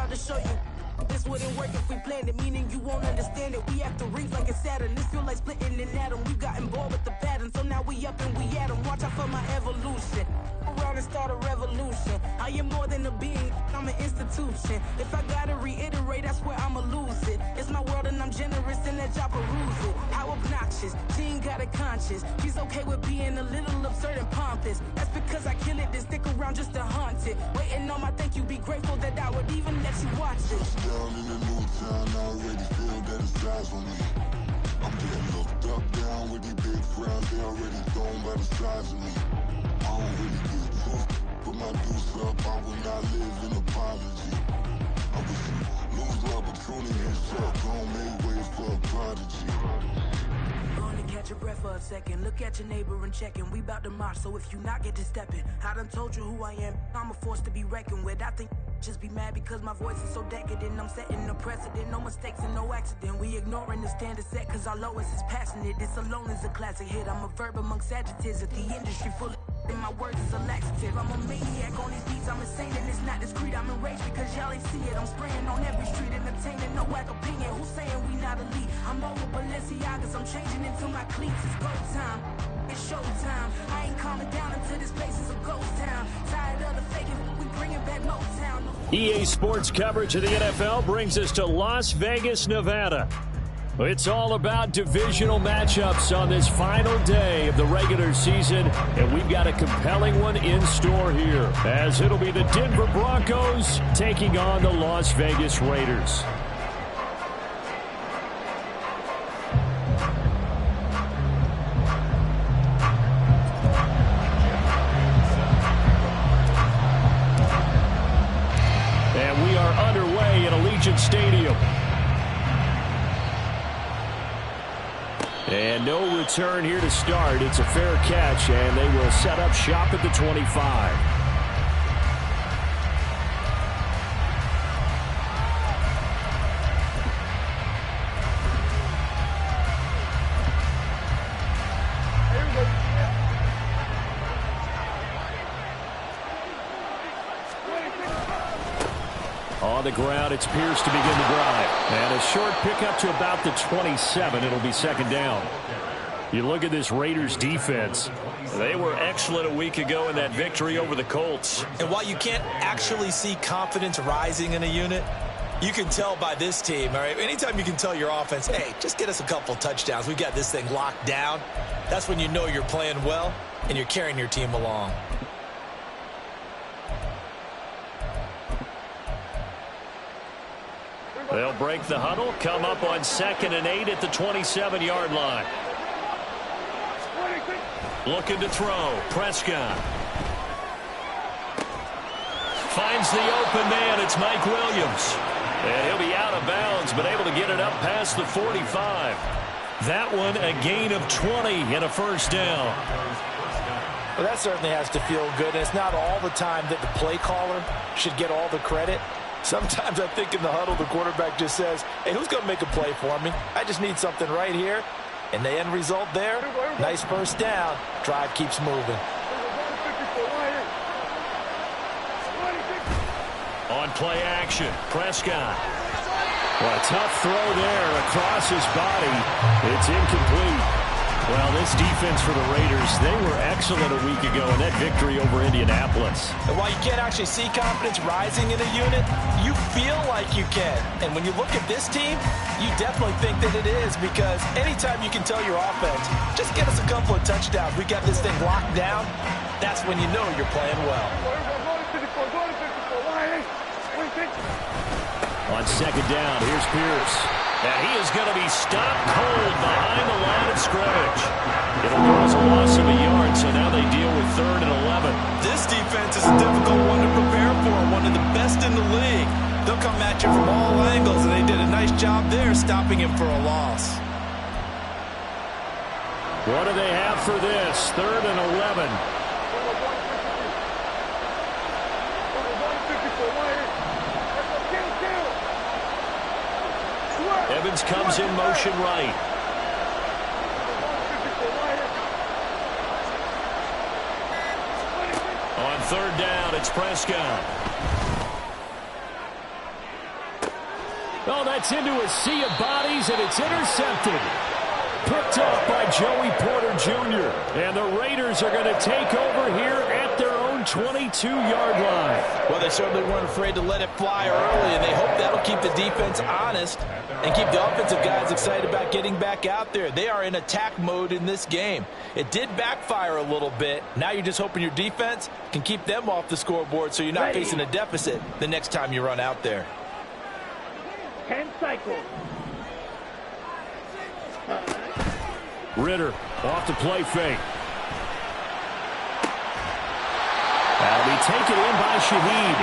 about to show you. This wouldn't work if we planned it, meaning you won't understand it. We have to rings like it's Saturn. This feel like splitting an atom. We got involved with the pattern, so now we up and we at 'em. Watch out for my evolution. Around and start a revolution. I am more than a being, I'm an institution. If I gotta reiterate, I swear I'ma lose it. It's my world and I'm generous and that y'all peruse it. How obnoxious, she ain't got a conscience. She's okay with being a little absurd and pompous. That's because I kill it, then stick around just to haunt it. Waiting on my thank you, be grateful that I would even let you watch it. Down in the new town, I already feel that it's eyes on me. I'm getting looked up, down with these big crowds, they already thrown by the size of me. I don't really get too, put my deuce up, I will not live in apology. I wish you lose the opportunity and shut, don't make way for a prodigy. Gonna catch your breath for a second. Look at your neighbor and checking. We bout to march, so if you not get to stepping. I done told you who I am. I'm a force to be reckoned with. I think just be mad because my voice is so decadent. I'm setting a precedent. No mistakes and no accident. We ignoring the standard set cause our lowest is passionate. This alone is a classic hit. I'm a verb amongst adjectives. If the industry full of and my words is a laxative. I'm a maniac on these beats. I'm insane and it's not discreet. I'm enraged because y'all ain't see it. I'm spraying on every street, entertaining no whack opinion. Who's saying we not elite? I'm over Balenciagas. I'm changing into my cleats. It's go time. It's showtime. I ain't calming down until this place is a ghost town. Tired of the faking. We bringing back Motown. EA Sports coverage of the NFL brings us to Las Vegas, Nevada. It's all about divisional matchups on this final day of the regular season, and we've got a compelling one in store here, as it'll be the Denver Broncos taking on the Las Vegas Raiders. And we are underway at Allegiant Stadium. And no return here to start. It's a fair catch, and they will set up shop at the 25. On the ground, it's Pierce to begin the drive. And a short pickup to about the 27. It'll be second down. You look at this Raiders defense. They were excellent a week ago in that victory over the Colts. And while you can't actually see confidence rising in a unit, you can tell by this team, all right? Anytime you can tell your offense, hey, just get us a couple touchdowns. We've got this thing locked down. That's when you know you're playing well and you're carrying your team along. They'll break the huddle, come up on 2nd and 8 at the 27-yard line. Looking to throw. Prescott. Finds the open man. It's Mike Williams. And he'll be out of bounds, but able to get it up past the 45. That one a gain of 20 and a first down. Well, that certainly has to feel good. And it's not all the time that the play caller should get all the credit. Sometimes I think in the huddle, the quarterback just says, hey, who's going to make a play for me? I just need something right here. And the end result there, nice first down. Drive keeps moving. On play action, Prescott. Well, a tough throw there across his body. It's incomplete. Well, this defense for the Raiders, they were excellent a week ago in that victory over Indianapolis. And while you can't actually see confidence rising in a unit, you feel like you can. And when you look at this team, you definitely think that it is, because anytime you can tell your offense, just get us a couple of touchdowns, we got this thing locked down, that's when you know you're playing well. On second down, here's Pierce. And he is going to be stopped cold behind the line of scrimmage. It'll cause a loss of a yard, so now they deal with 3rd and 11. This defense is a difficult one to prepare for, one of the best in the league. They'll come at you from all angles, and they did a nice job there stopping him for a loss. What do they have for this? 3rd and 11. Evans comes in motion right. On 3rd down, it's Prescott. Oh, that's into a sea of bodies, and it's intercepted. Picked off by Joey Porter Jr. And the Raiders are going to take over here at their own 22-yard line. Well, they certainly weren't afraid to let it fly early, and they hope that'll keep the defense honest and keep the offensive guys excited about getting back out there. They are in attack mode in this game. It did backfire a little bit. Now you're just hoping your defense can keep them off the scoreboard so you're not facing a deficit the next time you run out there. 10 cycles. Ridder off the play fake. That'll be taken in by Shaheed.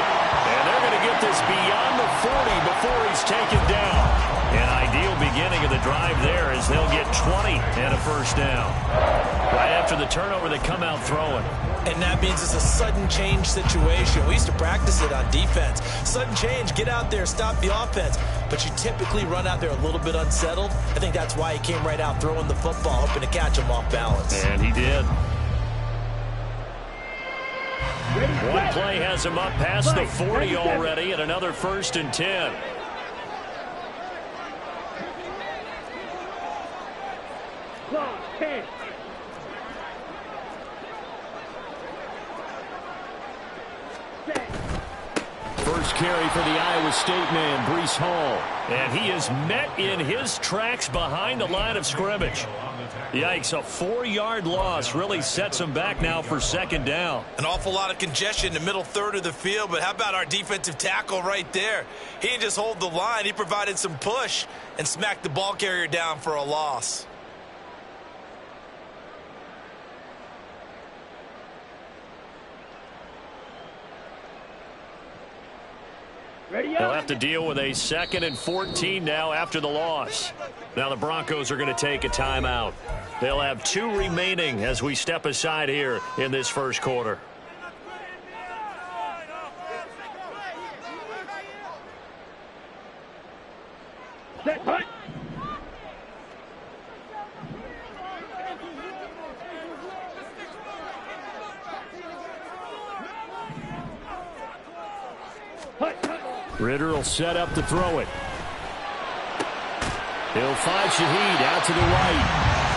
And they're going to get this beyond the 40 before he's taken down. An ideal beginning of the drive there as they'll get 20 and a first down. Right after the turnover, they come out throwing. And that means it's a sudden change situation. We used to practice it on defense. Sudden change, get out there, stop the offense. But you typically run out there a little bit unsettled. I think that's why he came right out throwing the football, hoping to catch him off balance. And he did. One play has him up past the 40 already, and another 1st and 10. Clock, 10. First carry for the Iowa State man, Breece Hall. And he is met in his tracks behind the line of scrimmage. Yikes, a 4-yard loss really sets him back now for 2nd down. An awful lot of congestion in the middle third of the field, but how about our defensive tackle right there? He didn't just hold the line, he provided some push and smacked the ball carrier down for a loss. They'll have to deal with a 2nd and 14 now after the loss. Now the Broncos are going to take a timeout. They'll have 2 remaining as we step aside here in this first quarter. Set, punt. Ridder will set up to throw it. He'll find Shaheed out to the right.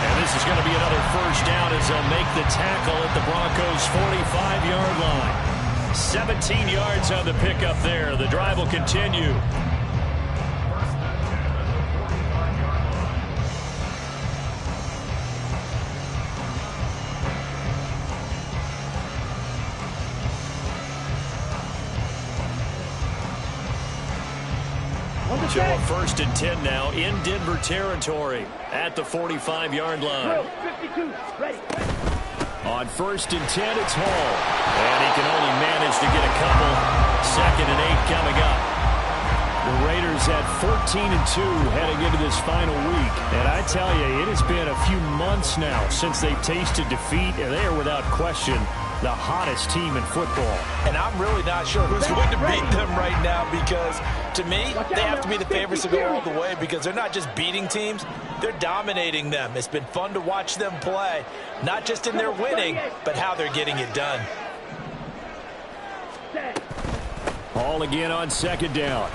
And this is going to be another first down as they'll make the tackle at the Broncos' 45-yard line. 17 yards on the pickup there. The drive will continue. To a 1st and 10 now in Denver territory at the 45-yard line. 52, ready. On 1st and 10, it's Hall. And he can only manage to get a couple. 2nd and 8 coming up. The Raiders at 14-2 heading into this final week. And I tell you, it has been a few months now since they've tasted defeat, and they are without question the hottest team in football. And I'm really not sure who's going to beat them right now because, to me, they have to be the favorites to go all the way because they're not just beating teams, they're dominating them. It's been fun to watch them play, not just in their winning, but how they're getting it done. Hall again on 2nd down.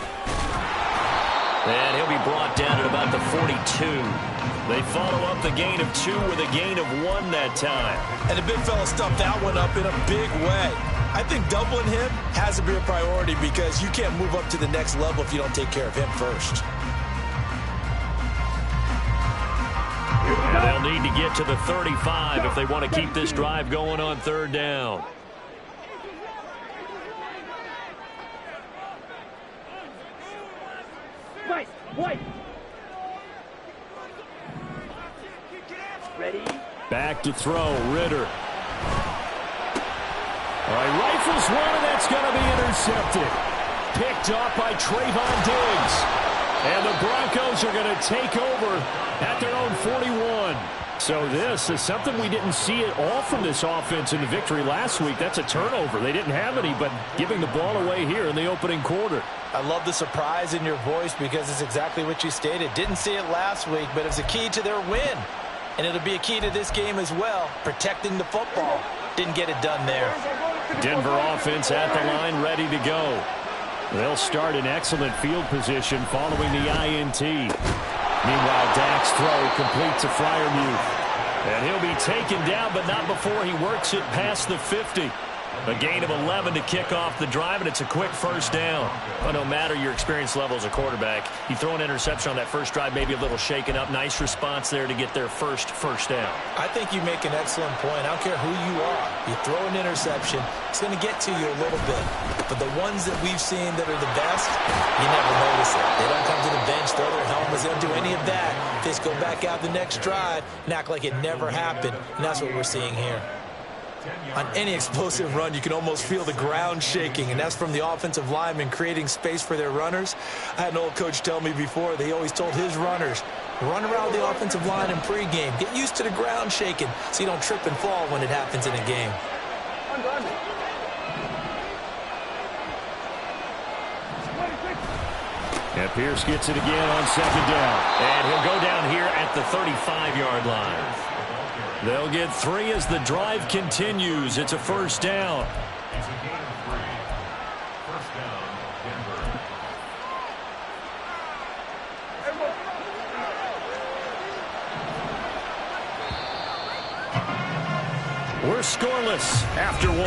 And he'll be brought down at about the 42. They follow up the gain of 2 with a gain of 1 that time. And the big fella stuffed that one up in a big way. I think doubling him has to be a priority because you can't move up to the next level if you don't take care of him first. And they'll need to get to the 35 if they want to keep this drive going on 3rd down. White. Ready. Back to throw, Ridder. All right, rifles one, and that's going to be intercepted. Picked off by Trayvon Diggs. And the Broncos are going to take over at their own 41. So this is something we didn't see at all from this offense in the victory last week. That's a turnover. They didn't have any, but giving the ball away here in the opening quarter. I love the surprise in your voice because it's exactly what you stated. Didn't see it last week, but it's a key to their win. And it'll be a key to this game as well, protecting the football. Didn't get it done there. Denver offense at the line, ready to go. They'll start in excellent field position following the INT. Meanwhile, Dak's throw completes a Freiermuth. And he'll be taken down, but not before he works it past the 50. A gain of 11 to kick off the drive, and it's a quick first down. But no matter your experience level as a quarterback, you throw an interception on that first drive, maybe a little shaken up. Nice response there to get their first down. I think you make an excellent point. I don't care who you are. You throw an interception, it's going to get to you a little bit. But the ones that we've seen that are the best, you never notice it. They don't come to the bench, throw their helmets, they don't do any of that. They just go back out the next drive and act like it never happened. And that's what we're seeing here. On any explosive run, you can almost feel the ground shaking, and that's from the offensive linemen creating space for their runners. I had an old coach tell me before, they always told his runners, run around the offensive line in pregame. Get used to the ground shaking so you don't trip and fall when it happens in a game. And Pierce gets it again on second down. And he'll go down here at the 35-yard line. They'll get 3 as the drive continues. It's a first down. We're scoreless after 1.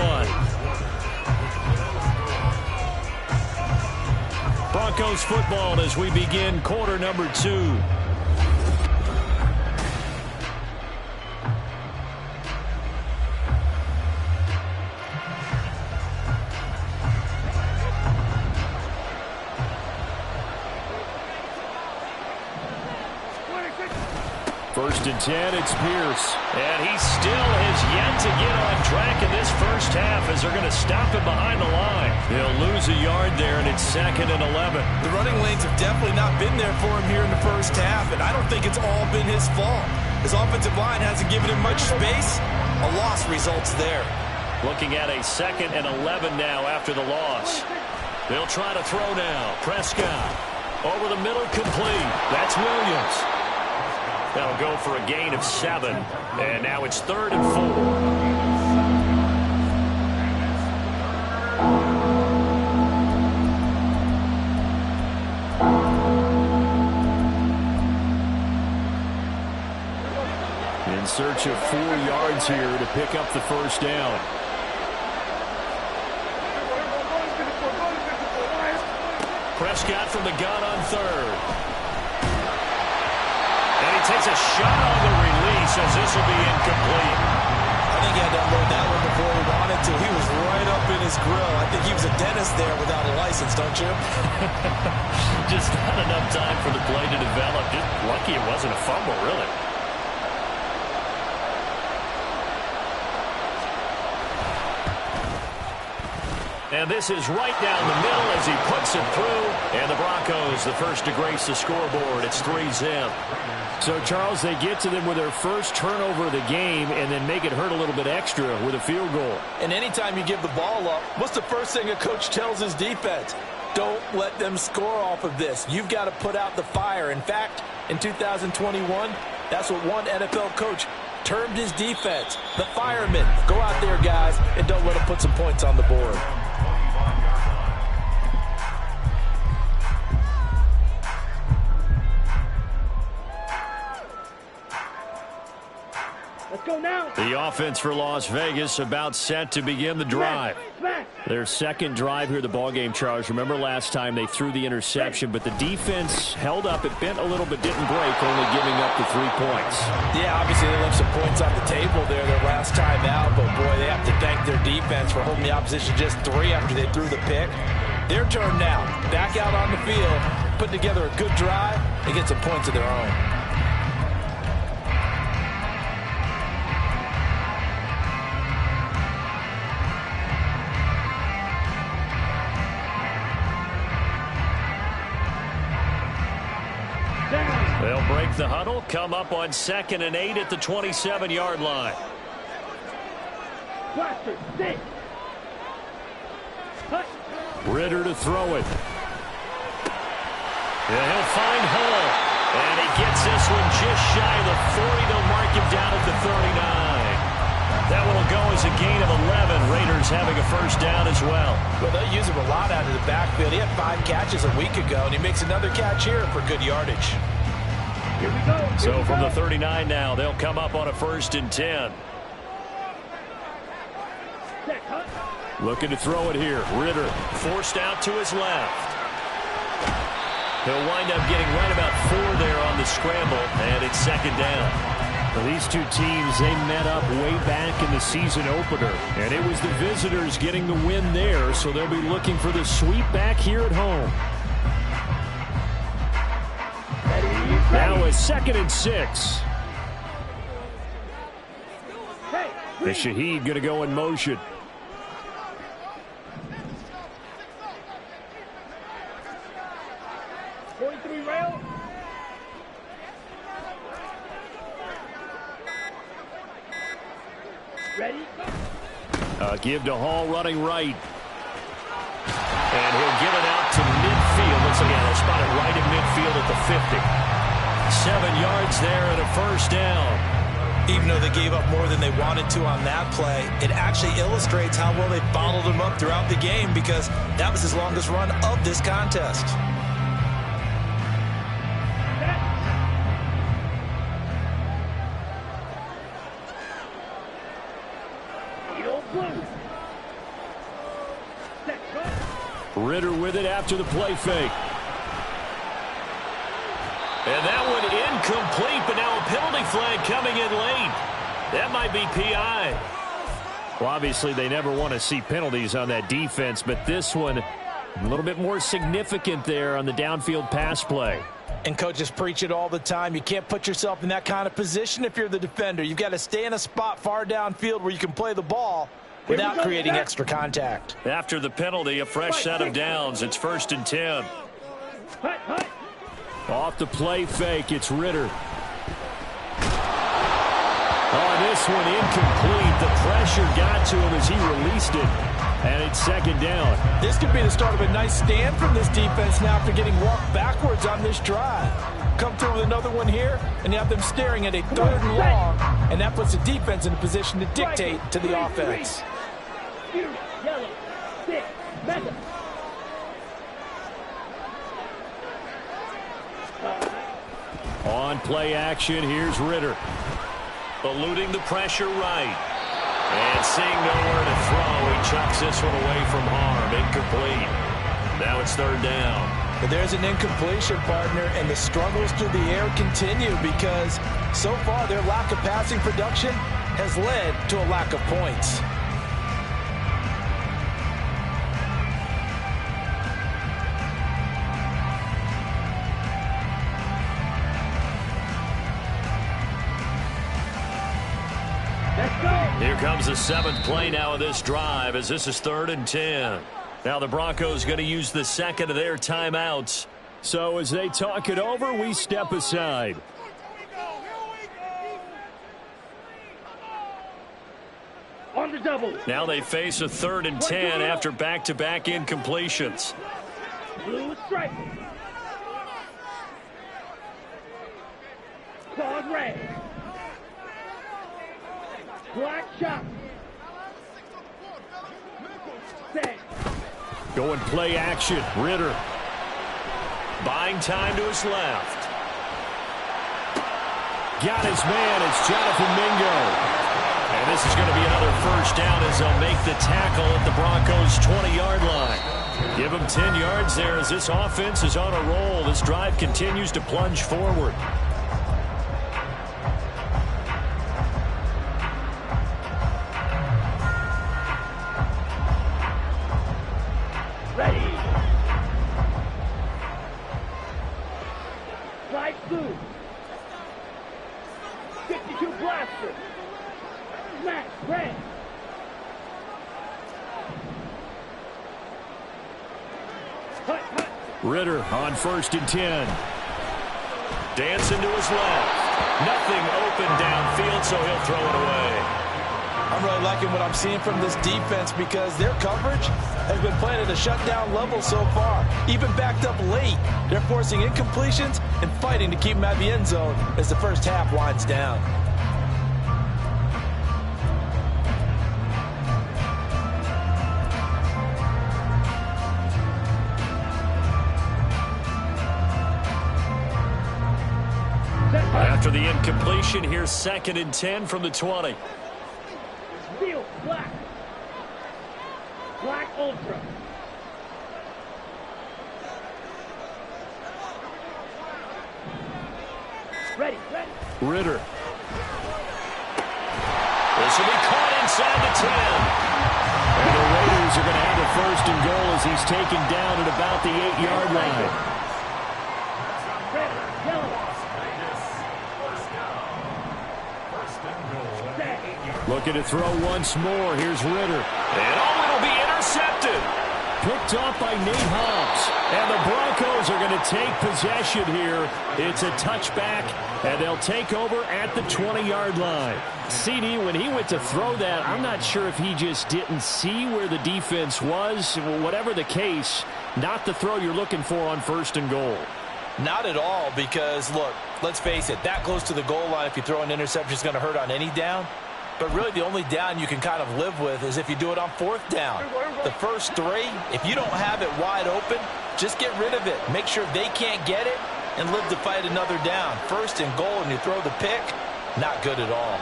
Broncos football as we begin quarter number 2. First and 10, it's Pierce. And he still has yet to get on track in this first half as they're going to stop him behind the line. He'll lose a yard there, and it's 2nd and 11. The running lanes have definitely not been there for him here in the first half, and I don't think it's all been his fault. His offensive line hasn't given him much space. A loss results there. Looking at a 2nd and 11 now after the loss. They'll try to throw now. Prescott over the middle, complete. That's Williams. That'll go for a gain of 7. And now it's 3rd and 4. In search of 4 yards here to pick up the first down. Prescott from the gun on 3rd. And he takes a shot on the release as this will be incomplete. I think he had to unload that one before he wanted to. He was right up in his grill. I think he was a dentist there without a license, don't you? Just not enough time for the play to develop. Just lucky it wasn't a fumble, really. And this is right down the middle as he puts it through. And the Broncos, the first to grace the scoreboard. It's 3-zip. So, Charles, they get to them with their first turnover of the game and then make it hurt a little bit extra with a field goal. And anytime you give the ball up, what's the first thing a coach tells his defense? Don't let them score off of this. You've got to put out the fire. In fact, in 2021, that's what one NFL coach termed his defense. The firemen. Go out there, guys, and don't let them put some points on the board. Let's go now. The offense for Las Vegas about set to begin the drive. Their second drive here, the ballgame, Charles. Remember last time they threw the interception, but the defense held up. It bent a little but didn't break, only giving up the 3 points. Yeah, obviously they left some points on the table there their last time out, but boy, they have to thank their defense for holding the opposition just 3 after they threw the pick. Their turn now. Back out on the field, putting together a good drive and get some points of their own. They'll break the huddle, come up on 2nd and 8 at the 27-yard line. Blaster, stay. Ritter to throw it. And he'll find Hull. And he gets this one just shy of the 40. They'll mark him down at the 39. That will go as a gain of 11. Raiders having a first down as well. Well, they'll use him a lot out of the backfield. He had 5 catches a week ago, and he makes another catch here for good yardage. Here we go. So from the 39 now, they'll come up on a 1st and 10. Set, hut. Looking to throw it here. Ridder. Forced out to his left. He'll wind up getting right about 4 there on the scramble, and it's 2nd down. Well, these two teams, they met up way back in the season opener, and it was the visitors getting the win there, so they'll be looking for the sweep back here at home. Now a 2nd and 6. Hey, The Shaheed going to go in motion. rail. Ready? Give to Hall running right. And he'll give it out to midfield. Looks like he'll spot it right in midfield at the 50. 7 yards there and a first down. Even though they gave up more than they wanted to on that play, it actually illustrates how well they bottled him up throughout the game, because that was his longest run of this contest. Ridder with it after the play fake. And that one incomplete, but now a penalty flag coming in late. That might be PI. Well, obviously they never want to see penalties on that defense, but this one a little bit more significant there on the downfield pass play. And coaches preach it all the time. You can't put yourself in that kind of position if you're the defender. You've got to stay in a spot far downfield where you can play the ball without creating extra contact. After the penalty, a fresh set of downs. It's 1st and 10. Off the play fake, it's Ridder. Oh, this one incomplete. The pressure got to him as he released it. And it's 2nd down. This could be the start of a nice stand from this defense now after getting walked backwards on this drive. Come through with another one here, and you have them staring at a 3rd and long, and that puts the defense in a position to dictate to the offense. Yellow, 6, method. On play action, here's Ridder. Eluding the pressure right. And seeing nowhere to throw, he chucks this one away from harm. Incomplete. Now it's 3rd down. But there's an incompletion, partner, and the struggles through the air continue because so far their lack of passing production has led to a lack of points. Here comes the 7th play now of this drive, as this is 3rd and 10. Now the Broncos going to use the 2nd of their timeouts. So as they talk it over, we step aside. On the double. Now they face a 3rd and 10 after back-to-back incompletions. Blue stripe. Claws red. Black shot. Set. Going play action. Ridder. Buying time to his left. Got his man. It's Jonathan Mingo. And this is going to be another first down as they'll make the tackle at the Broncos' 20-yard line. Give them 10 yards there as this offense is on a roll. This drive continues to plunge forward. Ready. Slide through. 52 blaster. Smash red. Hut, hut. Ridder on 1st and 10. Dancing to his left. Nothing open downfield, so he'll throw it away. I'm really liking what I'm seeing from this defense because their coverage has been playing at a shutdown level so far. Even backed up late, they're forcing incompletions and fighting to keep them out of the end zone as the first half winds down. After the incompletion, here's 2nd and 10 from the 20. Steel, black. Black Ultra. Ready, ready. Ritter. This will be caught inside the 10. And the Raiders are going to have a 1st and goal as he's taken down at about the 8-yard line. Red, yellow. Looking to throw once more. Here's Ritter. And it'll be intercepted. Picked off by Nate Hobbs. And the Broncos are going to take possession here. It's a touchback, and they'll take over at the 20-yard line. CD, when he went to throw that, I'm not sure if he just didn't see where the defense was. Whatever the case, not the throw you're looking for on 1st and goal. Not at all, because, look, let's face it, that close to the goal line, if you throw an interception, is going to hurt on any down. But really, the only down you can kind of live with is if you do it on 4th down. The first 3, if you don't have it wide open, just get rid of it. Make sure they can't get it and live to fight another down. 1st and goal, and you throw the pick, not good at all.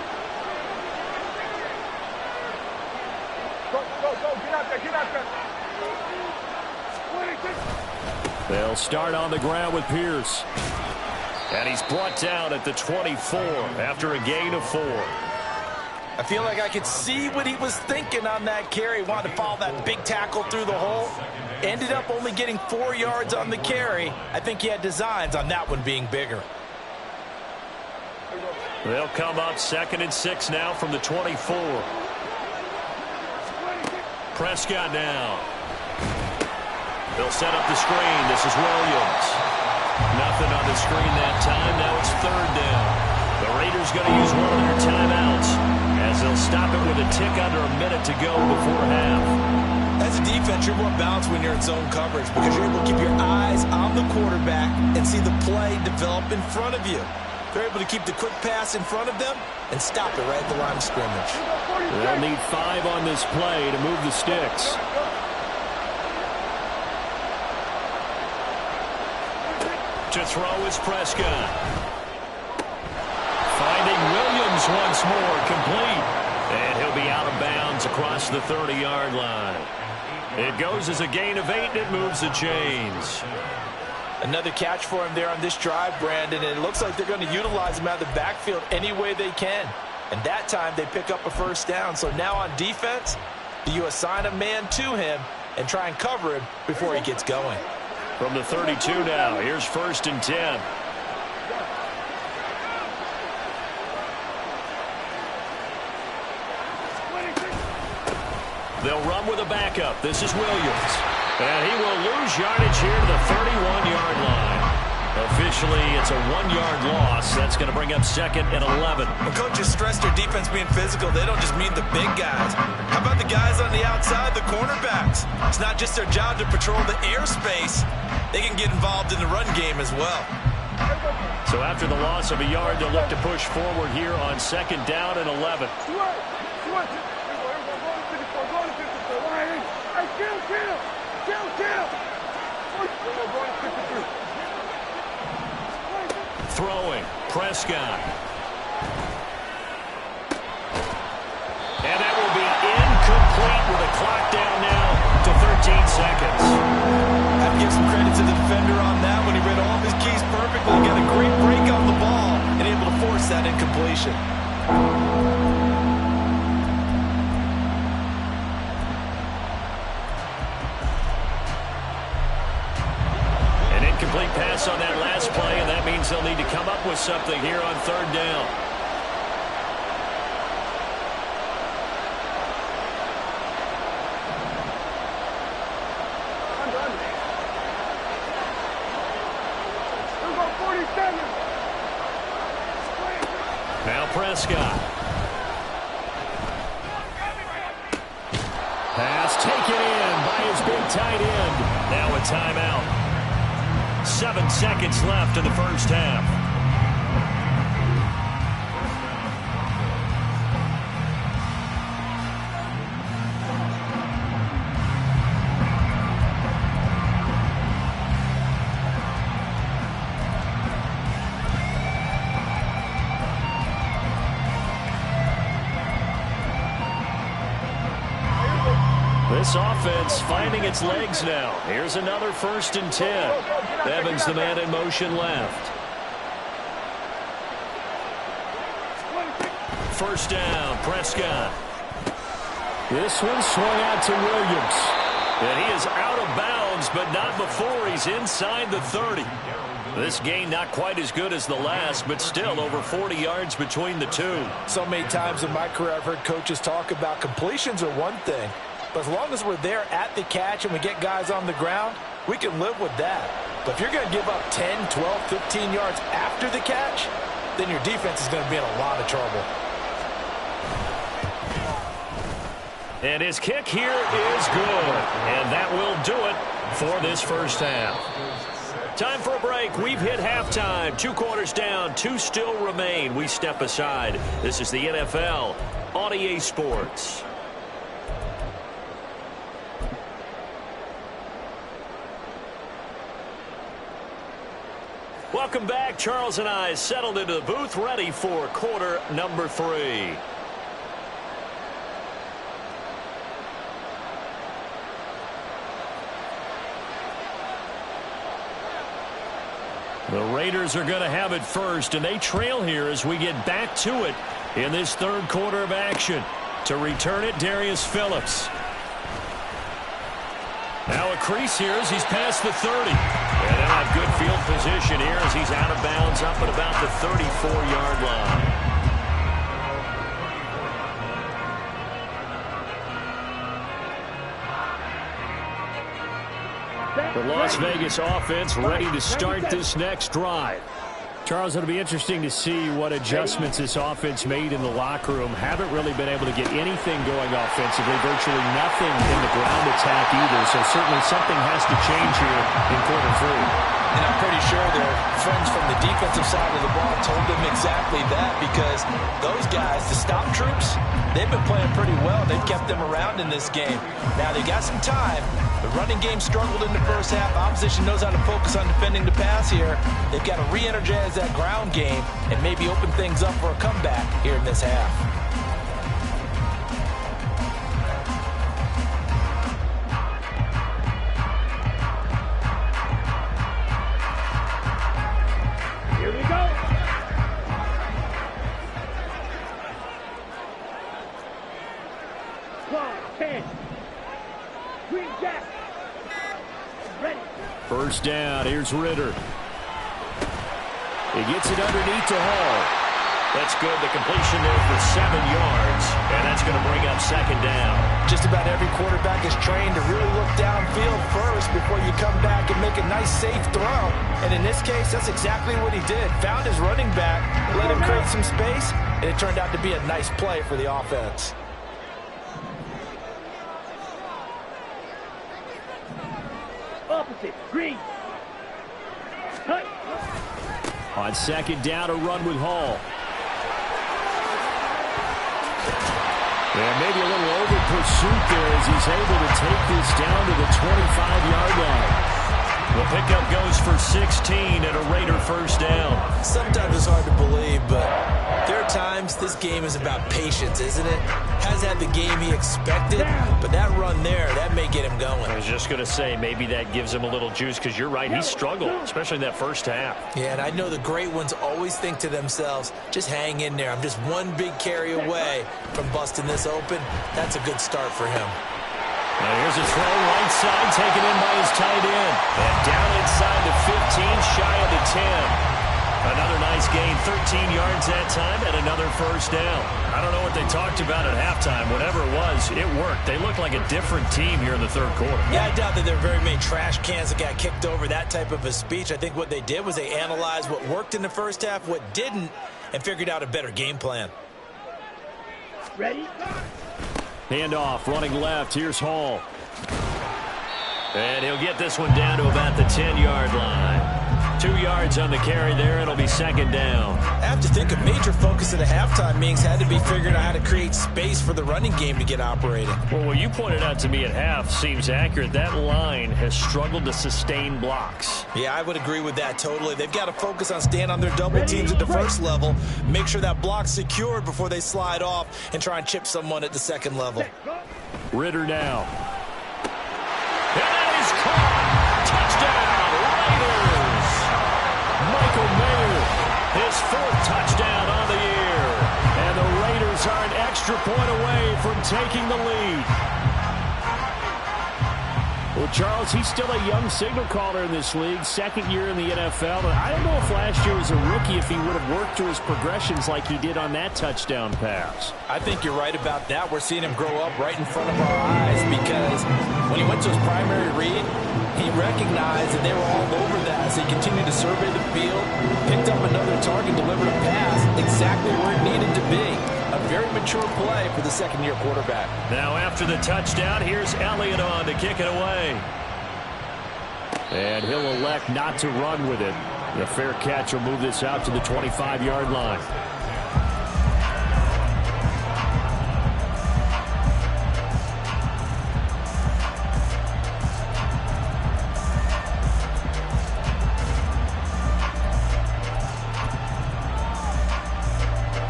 Go, get out there. They'll start on the ground with Pierce. And he's brought down at the 24 after a gain of 4. I feel like I could see what he was thinking on that carry. Wanted to follow that big tackle through the hole. Ended up only getting 4 yards on the carry. I think he had designs on that one being bigger. They'll come up 2nd and 6 now from the 24. Prescott now. They'll set up the screen. This is Williams. Nothing on the screen that time. Now it's 3rd down. The Raiders going to use one of their timeouts as they'll stop it with a tick under a minute to go before half. As a defense, you're more balanced when you're in zone coverage because you're able to keep your eyes on the quarterback and see the play develop in front of you. They're able to keep the quick pass in front of them and stop it right at the line of scrimmage. They'll need 5 on this play to move the sticks. To throw is Prescott. Finding Williams once more, complete. And he'll be out of bounds across the 30-yard line. It goes as a gain of 8, and it moves the chains. Another catch for him there on this drive, Brandon, and it looks like they're going to utilize him out of the backfield any way they can. And that time they pick up a 1st down. So now on defense, you assign a man to him and try and cover him before he gets going. From the 32 now, here's 1st and 10. They'll run with a backup. This is Williams. And he will lose yardage here to the 31-yard line. Officially, it's a 1-yard loss. That's going to bring up 2nd and 11. When coaches stress their defense being physical, they don't just mean the big guys. How about the guys on the outside, the cornerbacks? It's not just their job to patrol the airspace. They can get involved in the run game as well. So after the loss of a yard, they'll look to push forward here on 2nd down and 11. Throwing, Prescott. And that will be incomplete with a clock down now to 13 seconds. I have to give some credit to the defender on that when he read all of his keys perfectly. Got a great break on the ball and able to force that incompletion. Complete pass on that last play, and that means they'll need to come up with something here on 3rd down. Now Prescott. Pass taken in by his big tight end. Now a timeout. 7 seconds left in the 1st half. This offense finding its legs now. Here's another 1st and 10. Evans, the man in motion left. 1st down, Prescott. This one swung out to Williams. And he is out of bounds, but not before he's inside the 30. This gain not quite as good as the last, but still over 40 yards between the two. So many times in my career I've heard coaches talk about completions are one thing, but as long as we're there at the catch and we get guys on the ground, we can live with that. But if you're going to give up 10, 12, 15 yards after the catch, then your defense is going to be in a lot of trouble. And his kick here is good. And that will do it for this 1st half. Time for a break. We've hit halftime. 2 quarters down. 2 still remain. We step aside. This is the NFL on EA Sports. Welcome back. Charles and I settled into the booth, ready for quarter number 3. The Raiders are going to have it first, and they trail here as we get back to it in this 3rd quarter of action. To return it, Darius Phillips. Now a crease here as he's past the 30. And they'll have good field position here as he's out of bounds up at about the 34-yard line. The Las Vegas offense ready to start this next drive. Charles, it'll be interesting to see what adjustments this offense made in the locker room. Haven't really been able to get anything going offensively, virtually nothing in the ground attack either. So certainly something has to change here in quarter 3. And I'm pretty sure their friends from the defensive side of the ball told them exactly that, because those guys, the stop troops, they've been playing pretty well. They've kept them around in this game. Now they got some time. The running game struggled in the 1st half. Opposition knows how to focus on defending the pass here. They've got to re-energize that ground game and maybe open things up for a comeback here in this half. Here we go. Squad 10. Green Jack. Ready. 1st down. Here's Ritter. He gets it underneath to Hall. That's good. The completion there for 7 yards. And that's going to bring up 2nd down. Just about every quarterback is trained to really look downfield first before you come back and make a nice, safe throw. And in this case, that's exactly what he did. Found his running back, let him create some space, and it turned out to be a nice play for the offense. Opposite. Green. Cut. On 2nd down, a run with Hall. And maybe a little over pursuit there as he's able to take this down to the 25-yard line. The pickup goes for 16 and a Raider 1st down. Sometimes it's hard to believe, but there are times this game is about patience, isn't it? Hasn't had the game he expected, but that run there, that may get him going. I was just going to say, maybe that gives him a little juice, because you're right, he struggled, especially in that 1st half. Yeah, and I know the great ones always think to themselves, just hang in there. I'm just one big carry away from busting this open. That's a good start for him. Now here's a throw right side, taken in by his tight end. And down inside the 15, shy of the 10. Another nice gain, 13 yards that time, and another 1st down. I don't know what they talked about at halftime. Whatever it was, it worked. They look like a different team here in the 3rd quarter. Yeah, I doubt that there are very many trash cans that got kicked over, that type of a speech. I think what they did was they analyzed what worked in the 1st half, what didn't, and figured out a better game plan. Ready? Handoff, running left. Here's Hall. And he'll get this one down to about the 10-yard line. 2 yards on the carry there. It'll be 2nd down. I have to think a major focus of the halftime meetings had to be figuring out how to create space for the running game to get operating. Well, what you pointed out to me at half seems accurate. That line has struggled to sustain blocks. Yeah, I would agree with that totally. They've got to focus on staying on their double teams at the 1st level, make sure that block's secured before they slide off and try and chip someone at the 2nd level. Ritter now. extra point away from taking the lead. Well, Charles, he's still a young signal caller in this league, second year in the NFL. And I don't know if last year as a rookie if he would have worked through his progressions like he did on that touchdown pass. I think you're right about that. We're seeing him grow up right in front of our eyes because when he went to his primary read, he recognized that they were all over that. So he continued to survey the field, picked up another target, delivered a pass exactly where it needed to be. A very mature play for the second-year quarterback. Now after the touchdown, here's Elliott on to kick it away. And he'll elect not to run with it. The fair catch will move this out to the 25-yard line.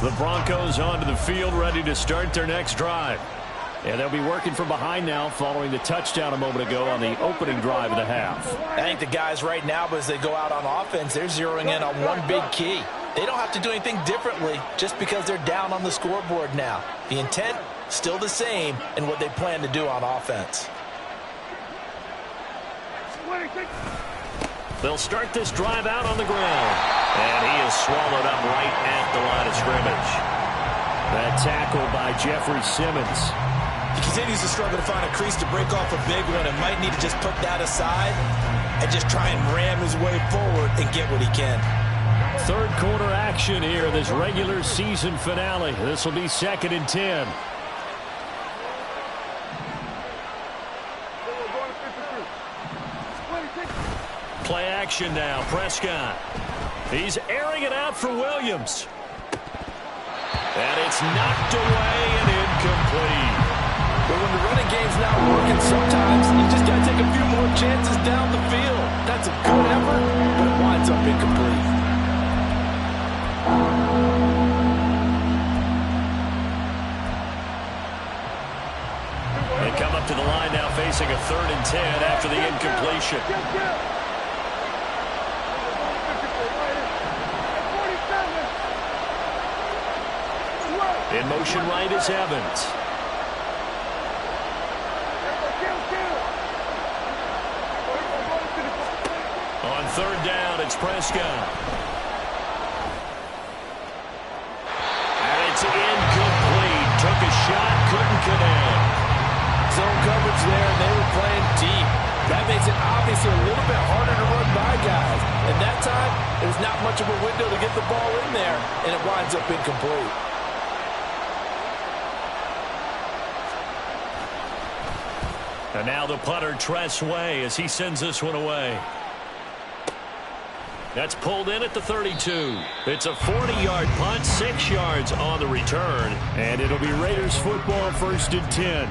The Broncos onto the field, ready to start their next drive. And they'll be working from behind now following the touchdown a moment ago on the opening drive of the half. I think the guys right now, as they go out on offense, they're zeroing in on one big key. They don't have to do anything differently just because they're down on the scoreboard now. The intent, still the same in what they plan to do on offense. They'll start this drive out on the ground. And he is swallowed up right at the line of scrimmage. That tackle by Jeffrey Simmons. He continues to struggle to find a crease to break off a big one and might need to just put that aside and just try and ram his way forward and get what he can. Third quarter action here, this regular season finale. This will be 2nd and 10. Play action now, Prescott. He's airing it out for Williams. And it's knocked away and incomplete. But when the running game's not working, sometimes you just got to take a few more chances down the field. That's a good effort, but it winds up incomplete. They come up to the line now facing a 3rd and 10 after the incompletion. In motion right is Evans. On 3rd down, it's Prescott. And it's incomplete. Took a shot, couldn't connect. Zone coverage there, and they were playing deep. That makes it obviously a little bit harder to run by guys. And that time, there's not much of a window to get the ball in there, and it winds up incomplete. And now the punter, Tress Way, as he sends this one away. That's pulled in at the 32. It's a 40-yard punt, 6 yards on the return. And it'll be Raiders football, 1st and 10.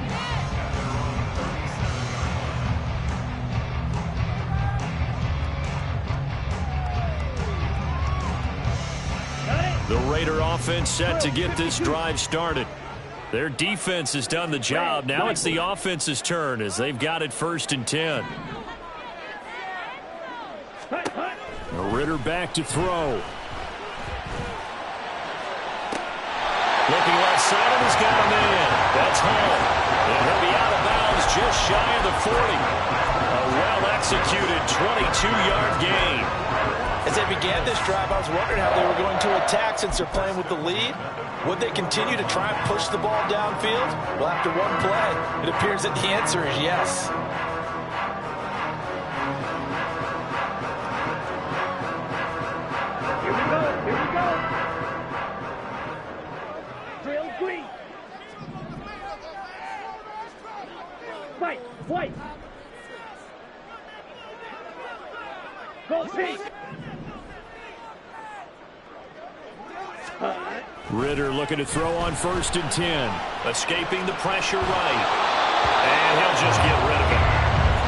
The Raider offense set to get this drive started. Their defense has done the job. Now it's the offense's turn as they've got it 1st and 10. Ritter back to throw. Looking left side, and he's got a man. That's home. And he'll be out of bounds just shy of the 40. A well-executed 22-yard gain. As they began this drive, I was wondering how they were going to attack since they're playing with the lead. Would they continue to try and push the ball downfield? Well, after one play, it appears that the answer is yes. Here we go. Drill green. Fight, white. Go pink. Ritter looking to throw on 1st and 10. Escaping the pressure right. And he'll just get rid of it.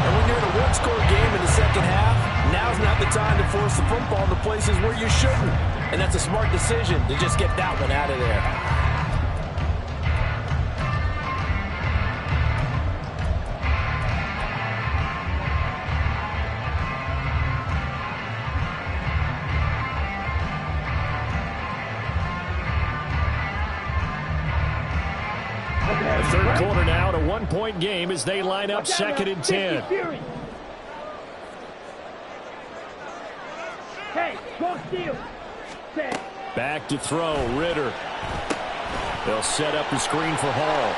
And when you're in a one-score game in the second half, now's not the time to force the football into places where you shouldn't. And that's a smart decision to just get that one out of there. The third quarter now at a one-point game as they line up second and 10. Hey, go steal. Back to throw, Ritter. They'll set up the screen for Hall.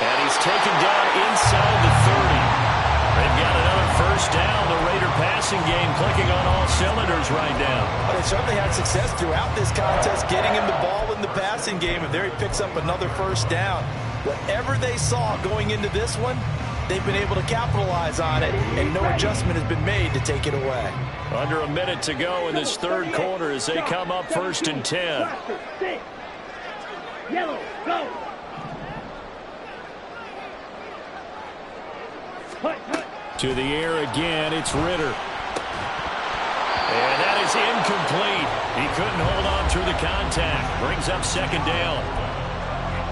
And he's taken down inside the 30. They've got another first down. The Raider passing game clicking on all cylinders right now. Well, they certainly had success throughout this contest getting him the ball in the passing game, and there he picks up another first down. Whatever they saw going into this one, they've been able to capitalize on it, and no adjustment has been made to take it away. Under a minute to go in this third quarter as they come up first and 10. Yellow, go. To the air again, it's Ritter. And that is incomplete. He couldn't hold on through the contact. Brings up second down.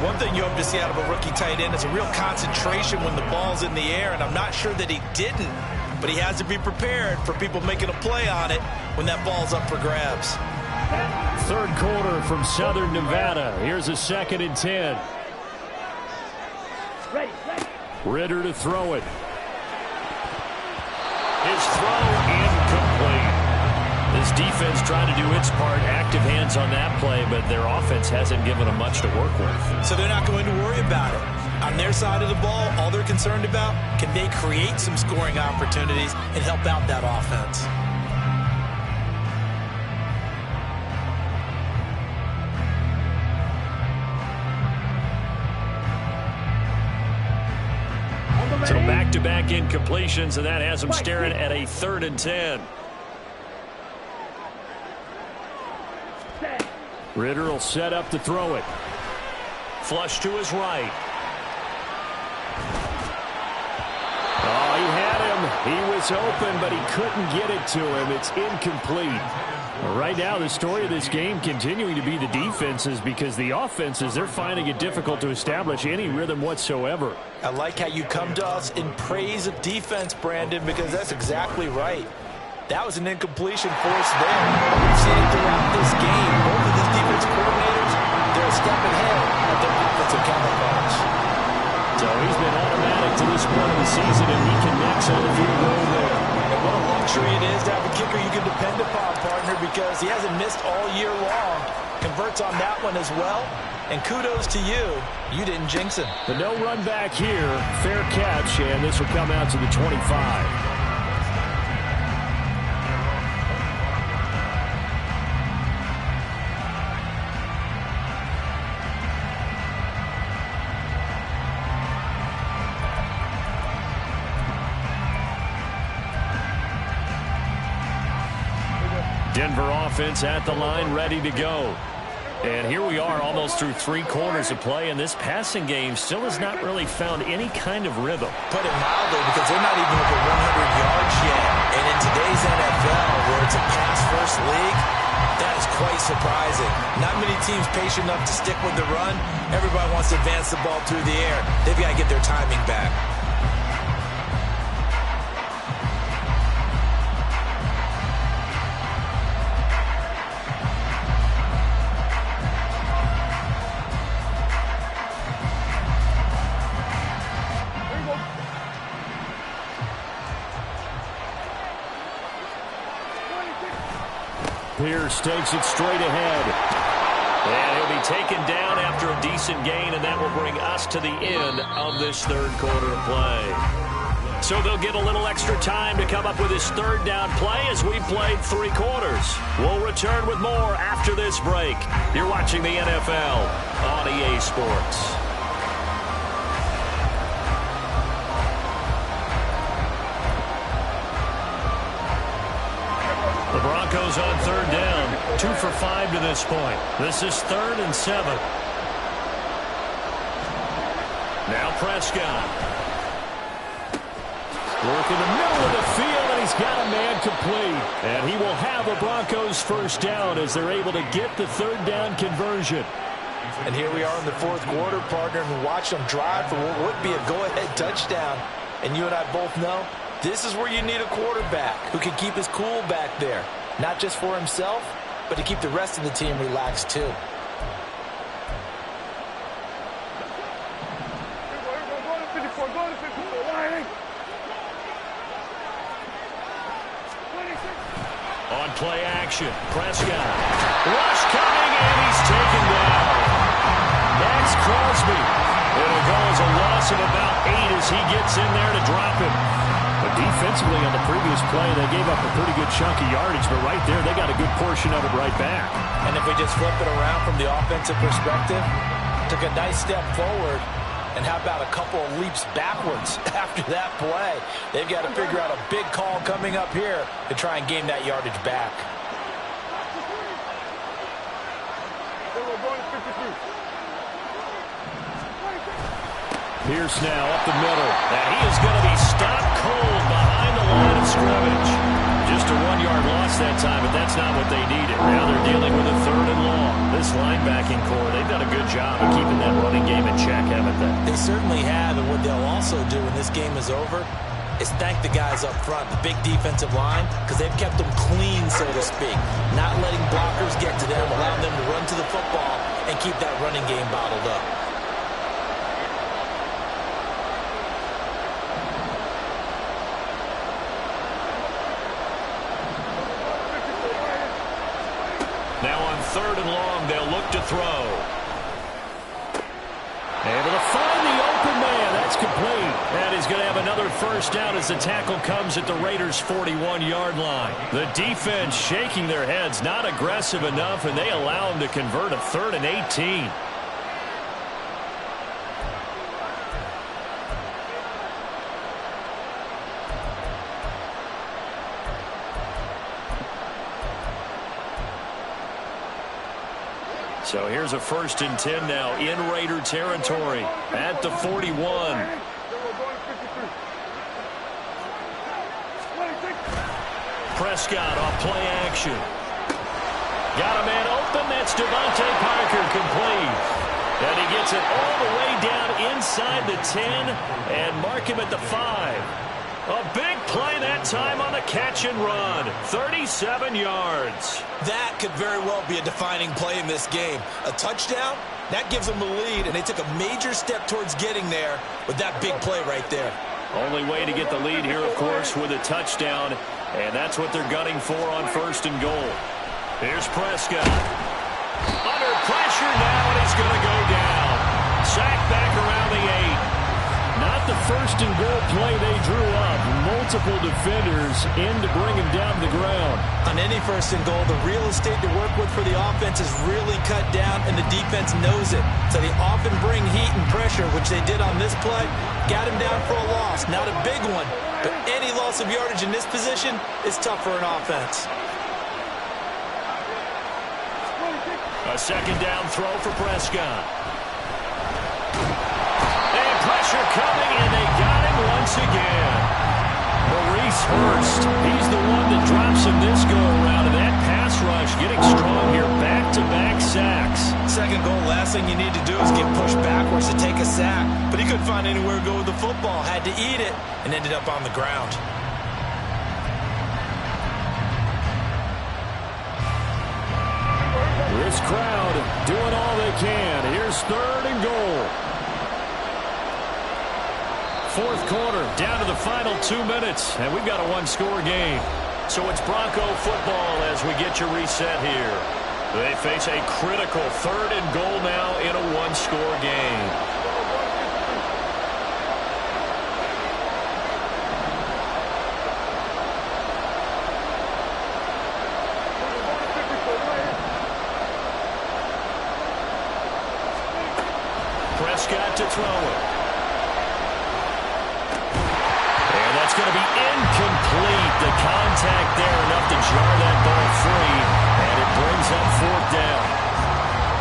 One thing you hope to see out of a rookie tight end is a real concentration when the ball's in the air, and I'm not sure that he didn't, but he has to be prepared for people making a play on it when that ball's up for grabs. Third quarter from Southern Nevada. Here's a second and 10. Ready. Ritter to throw it. His throw incomplete. This defense trying to do its part. Active hands on that play, but their offense hasn't given them much to work with. So they're not going to worry about it. On their side of the ball, all they're concerned about, can they create some scoring opportunities and help out that offense? So back-to-back incompletions, and that has them staring at a third and 10. Ritter will set up to throw it. Flush to his right. Oh, he had him. He was open, but he couldn't get it to him. It's incomplete. Right now, the story of this game continuing to be the defenses, because the offenses, they're finding it difficult to establish any rhythm whatsoever. I like how you come to us in praise of defense, Brandon, because that's exactly right. That was an incompletion for us there. We've seen it throughout this game. Both of these defense coordinators, they're a step ahead of their offensive counterparts. So he's been automatic to this point of the season, and he connects on the field goal there. And what a luxury it is to have a kicker you can depend upon, partner, because he hasn't missed all year long. Converts on that one as well. And kudos to you. You didn't jinx him. But no run back here. Fair catch, and this will come out to the 25. Denver offense at the line, ready to go. And here we are almost through 3 quarters of play, and this passing game still has not really found any kind of rhythm. Put it mildly, because they're not even over 100 yards yet. And in today's NFL, where it's a pass-first league, that is quite surprising. Not many teams patient enough to stick with the run. Everybody wants to advance the ball through the air. They've got to get their timing back. Pierce takes it straight ahead. And he'll be taken down after a decent gain, and that will bring us to the end of this third quarter of play. So they'll get a little extra time to come up with his third down play as we played 3 quarters. We'll return with more after this break. You're watching the NFL on EA Sports. The Broncos on third down, 2 for 5 to this point. This is 3rd and 7. Now Prescott. Work in the middle of the field, and he's got a man complete. And he will have a Broncos first down as they're able to get the third down conversion. And here we are in the 4th quarter, partner, and watch them drive for what would be a go-ahead touchdown. And you and I both know, this is where you need a quarterback who can keep his cool back there. Not just for himself, but to keep the rest of the team relaxed too. On play action, Prescott. Rush coming, and he's taken down. Max Crosby. It'll go as a loss of about 8 as he gets in there to drop him. But defensively on the previous play, they gave up a pretty good chunk of yardage, but right there, they got a good portion of it right back. And if we just flip it around from the offensive perspective, took a nice step forward, and how about a couple of leaps backwards after that play? They've got to figure out a big call coming up here to try and gain that yardage back. Pierce now up the middle, and he is going to be stopped cold behind the line of scrimmage. Just a 1-yard loss that time, but that's not what they needed. Now they're dealing with a 3rd and long. This linebacking core, they've done a good job of keeping that running game in check, haven't they? They certainly have, and what they'll also do when this game is over is thank the guys up front, the big defensive line, because they've kept them clean, so to speak. Not letting blockers get to them, allowing them to run to the football and keep that running game bottled up. Now on 3rd and long, they'll look to throw. Able to find the open man. That's complete. And he's going to have another first down as the tackle comes at the Raiders' 41-yard line. The defense shaking their heads, not aggressive enough, and they allow him to convert a 3rd and 18. So here's a 1st and 10 now in Raider territory at the 41. Prescott off play action. Got a man open. That's Devontae Parker, complete. And he gets it all the way down inside the 10 and mark him at the 5. A big play that time on the catch and run. 37 yards. That could very well be a defining play in this game. A touchdown, that gives them the lead, and they took a major step towards getting there with that big play right there. Only way to get the lead here, of course, with a touchdown, and that's what they're gunning for on 1st and goal. Here's Prescott. Under pressure now, and he's going to go down. Sacked back around the 8. Not the 1st and goal play they drew up. Multiple defenders in to bring him down to the ground. On any 1st and goal, the real estate to work with for the offense is really cut down, and the defense knows it. So they often bring heat and pressure, which they did on this play. Got him down for a loss. Not a big one, but any loss of yardage in this position is tough for an offense. A 2nd down throw for Prescott. Pressure coming, and they got him once again. Maurice Hurst, he's the one that drops him this go-around, and that pass rush getting strong here. Back-to-back sacks. 2nd goal, last thing you need to do is get pushed backwards to take a sack. But he couldn't find anywhere to go with the football. Had to eat it, and ended up on the ground. This crowd doing all they can. Here's 3rd and goal. 4th quarter, down to the final 2 minutes, and we've got a 1-score game. So it's Bronco football as we get you reset here. They face a critical 3rd and goal now in a 1-score game. Prescott to throw it. It's going to be incomplete. The contact there enough to jar that ball free, and it brings up 4th down.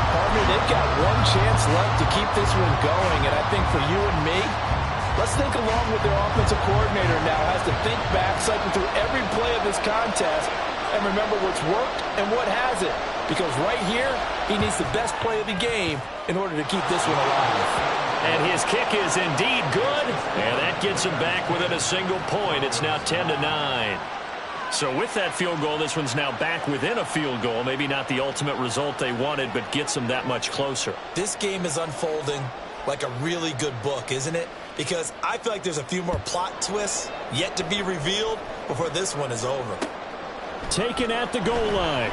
Partner, they've got one chance left to keep this one going, and I think for you and me, let's think along with their offensive coordinator now has to think back, cycle through every play of this contest, and remember what's worked and what hasn't. Because right here, he needs the best play of the game in order to keep this one alive. And his kick is indeed good, and that gets him back within a single point. It's now 10-9. So with that field goal, this one's now back within a field goal. Maybe not the ultimate result they wanted, but gets them that much closer. This game is unfolding like a really good book, isn't it? Because I feel like there's a few more plot twists yet to be revealed before this one is over. taken at the goal line.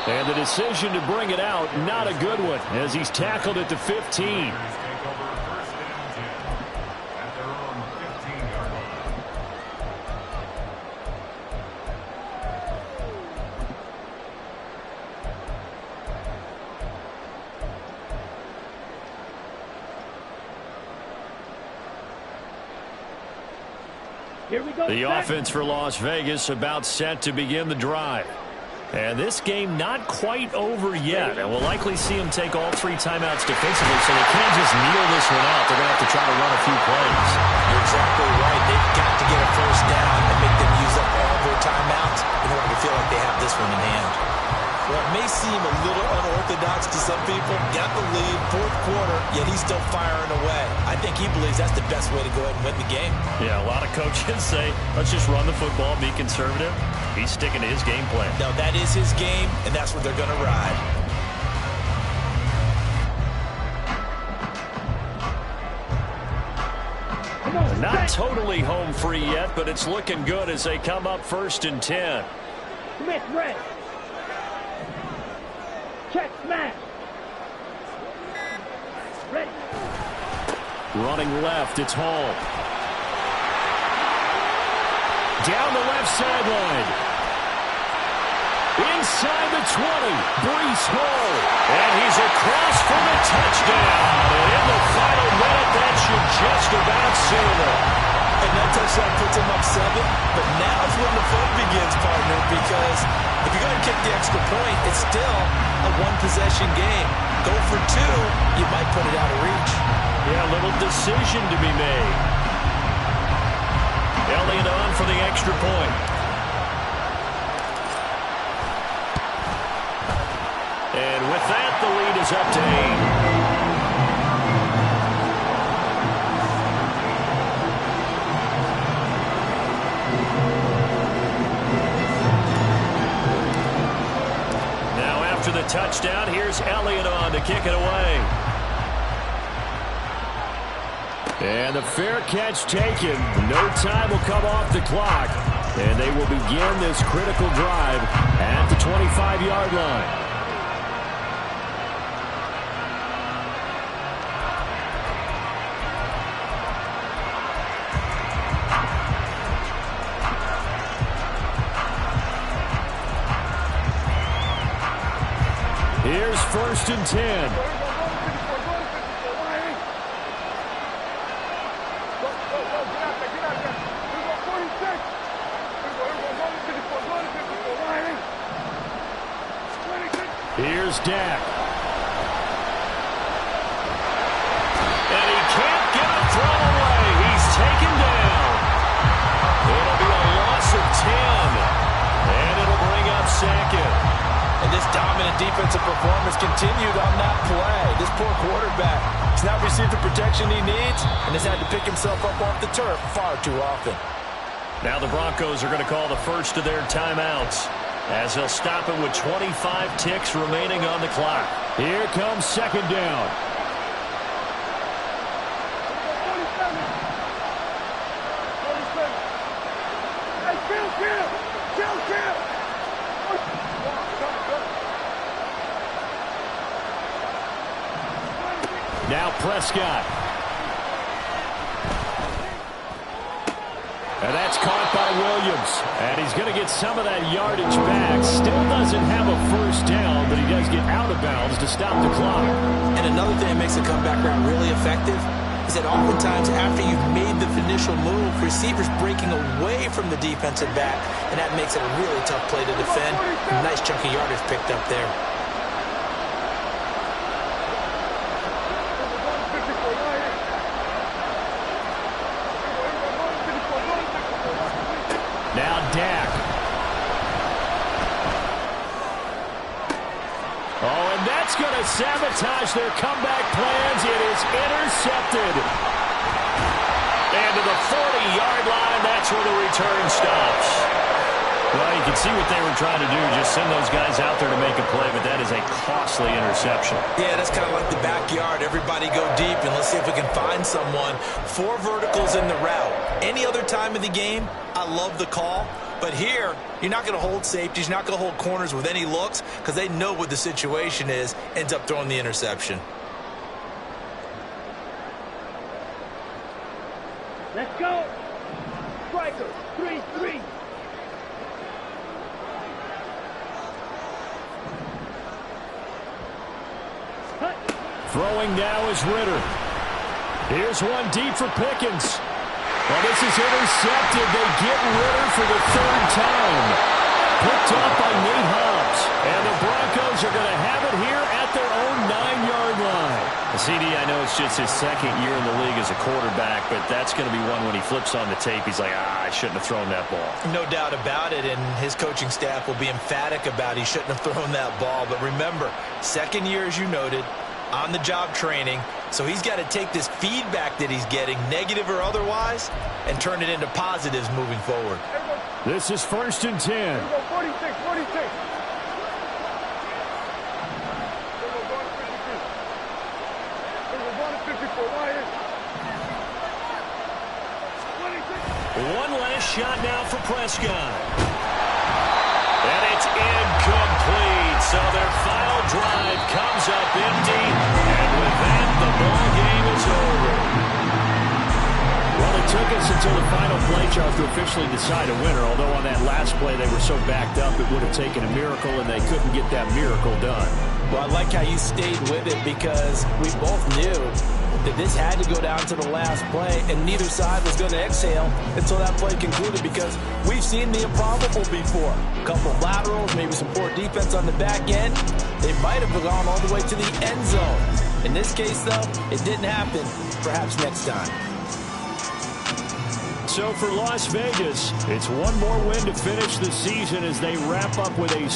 And the decision to bring it out, not a good one, as he's tackled at the 15. Here we go. The offense for Las Vegas about set to begin the drive. And this game not quite over yet. And we'll likely see them take all 3 timeouts defensively, so they can't just kneel this one out. They're going to have to try to run a few plays. You're exactly right. They've got to get a first down and make them use up all their timeouts in order to feel like they have this one in hand. Well, it may seem a little unorthodox to some people. Got the lead, 4th quarter, yet he's still firing away. I think he believes that's the best way to go ahead and win the game. Yeah, a lot of coaches say, let's just run the football, be conservative. He's sticking to his game plan. No, that is his game, and that's what they're going to ride. Not totally home free yet, but it's looking good as they come up 1st and 10. Smith, red. Check, smash. Ready. Running left, it's Hall. Down the left sideline. Inside the 20, Breece Hall. And he's across for the touchdown. And in the final minute, that should just about seal it. And that touchdown puts him up 7. But now's when the fun begins, partner, because if you're going to kick the extra point, it's still a 1-possession game. Go for 2, you might put it out of reach. Yeah, a little decision to be made. Elliott on for the extra point. And with that, the lead is up to 8. After the touchdown, here's Elliott on to kick it away. And the fair catch taken. No time will come off the clock. And they will begin this critical drive at the 25-yard line. Here's 1st and 10. Here's Dak. And he can't get it thrown away. He's taken down. It'll be a loss of 10. And it'll bring up 2nd. And this dominant defensive performance continued on that play. This poor quarterback has not received the protection he needs and has had to pick himself up off the turf far too often. Now the Broncos are going to call the first of their timeouts as they'll stop it with 25 ticks remaining on the clock. Here comes 2nd down. Now Prescott. And that's caught by Williams. And he's going to get some of that yardage back. Still doesn't have a first down, but he does get out of bounds to stop the clock. And another thing that makes the comeback route really effective is that oftentimes after you've made the initial move, receivers breaking away from the defensive back, and that makes it a really tough play to defend. A nice chunk of yardage picked up there. Now Dak. Oh, and that's going to sabotage their comeback plans. It is intercepted. And to the 40-yard line, that's where the return stops. Well, you can see what they were trying to do, just send those guys out there to make a play, but that is a costly interception. Yeah, that's kind of like the backyard. Everybody go deep, and let's see if we can find someone. 4 verticals in the route. Any other time of the game, I love the call. But here, you're not going to hold safeties. You're not going to hold corners with any looks because they know what the situation is, ends up throwing the interception. Let's go. Striker, 3-3. Throwing now is Ritter. Here's one deep for Pickens. Well, this is intercepted. They get Ritter for the third time. Picked off by Nate Hobbs. And the Broncos are going to have it here at their own 9-yard line. CD, I know it's just his second year in the league as a quarterback, but that's going to be one when he flips on the tape. He's like, I shouldn't have thrown that ball. No doubt about it, and his coaching staff will be emphatic about he shouldn't have thrown that ball. But remember, second year, as you noted, on-the-job training, so he's got to take this feedback that he's getting, negative or otherwise, and turn it into positives moving forward. This is 1st and 10. 46. One last shot now for Prescott. And it's incomplete. So their final drive comes up empty. And with that, the ball game is over. Well, it took us until the final play, Charles, to officially decide a winner. Although on that last play they were so backed up, it would have taken a miracle, and they couldn't get that miracle done. Well, I like how you stayed with it because we both knew that this had to go down to the last play, and neither side was going to exhale until that play concluded because we've seen the improbable before. A couple of laterals, maybe some poor defense on the back end. They might have gone all the way to the end zone. In this case, though, it didn't happen. Perhaps next time. So for Las Vegas, it's one more win to finish the season as they wrap up with a